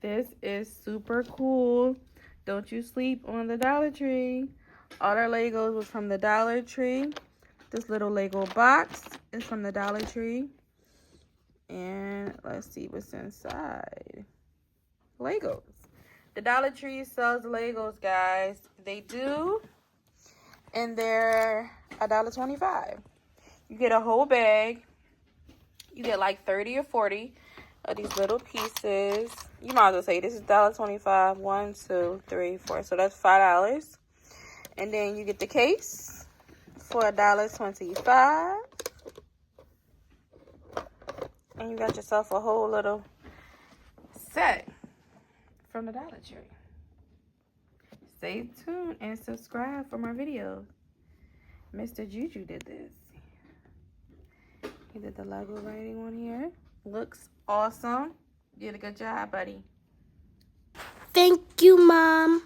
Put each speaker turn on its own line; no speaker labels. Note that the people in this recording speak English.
This is super cool. Don't you sleep on the Dollar Tree. All our Legos was from the Dollar Tree. This little Lego box is from the Dollar Tree. And let's see what's inside. Legos. The Dollar Tree sells Legos, guys. They do. And they're $1.25. You get a whole bag. You get like 30 or 40 of these little pieces. You might as well say this is $1.25. 1, 2, 3, 4. So that's $5. And then you get the case for $1.25. And you got yourself a whole little set from the Dollar Tree. Stay tuned and subscribe for more videos. Mr. Juju did this. He did the Lego writing on here. Looks awesome. You did a good job, buddy.
Thank you, Mom.